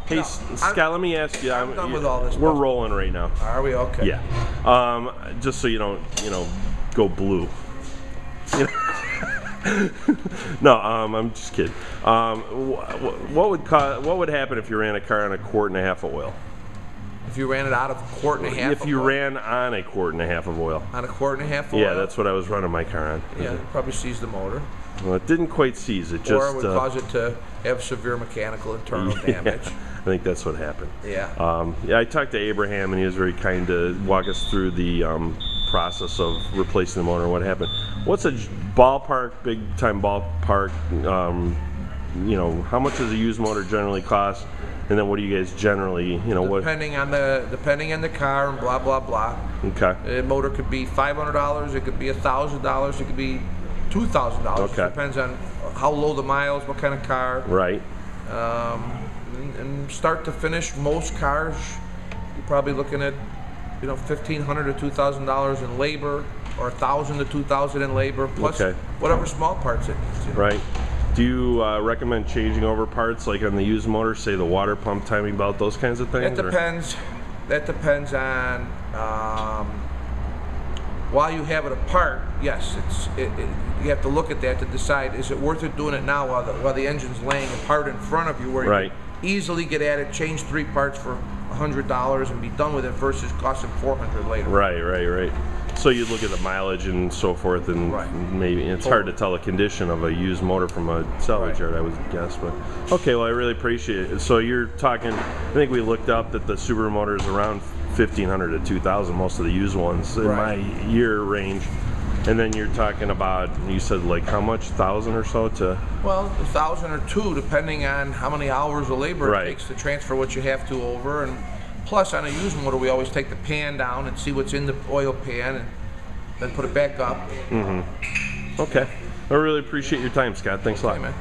Hey, No, Scott, let me ask you. I'm done with all this We're stuff. rolling right now. Are we? Okay. Yeah. Just so you don't, go blue. You know? No, I'm just kidding. What would happen if you ran a car on 1.5 quarts of oil? If you ran it out of 1.5 quarts If you of oil? ran on 1.5 quarts of oil. On 1.5 quarts oil? Yeah, that's what I was running my car on. Yeah, it probably seized the motor. Well, it didn't quite seize. It just. Or it would cause it to have severe mechanical internal damage. I think that's what happened. Yeah. Yeah, I talked to Abraham, and he was very kind to walk us through the process of replacing the motor and what happened. What's a ballpark, big-time ballpark, how much does a used motor generally cost? And then what do you guys generally, Depending on the car and blah, blah, blah. Okay. A motor could be $500, it could be $1,000, it could be $2,000. Okay. It depends on how low the miles, what kind of car. Right. And start to finish, most cars, you're probably looking at, $1,500 to $2,000 in labor, or $1,000 to $2,000 in labor, plus whatever small parts it needs. Right. Do you recommend changing over parts, like on the used motor, say the water pump, timing belt, those kinds of things? That depends. That depends on. While you have it apart, yes, you have to look at that to decide, is it worth it doing it now while the engine's laying apart in front of you, where you can easily get at it, change 3 parts for $100 and be done with it, versus costing $400 later. Right. So you look at the mileage and so forth, and maybe it's hard to tell the condition of a used motor from a salvage yard, I would guess. But okay, well, I really appreciate it. So you're talking, I think we looked up that the Subaru motor is around $1,500 to $2,000, most of the used ones in my year range. And then you're talking about, you said like how much, 1,000 or so to? Well, 1,000 or 2, depending on how many hours of labor it takes to transfer what you have to over. And plus, on a used motor, we always take the pan down and see what's in the oil pan, and then put it back up. Okay. I really appreciate your time, Scott. Thanks a lot. Man.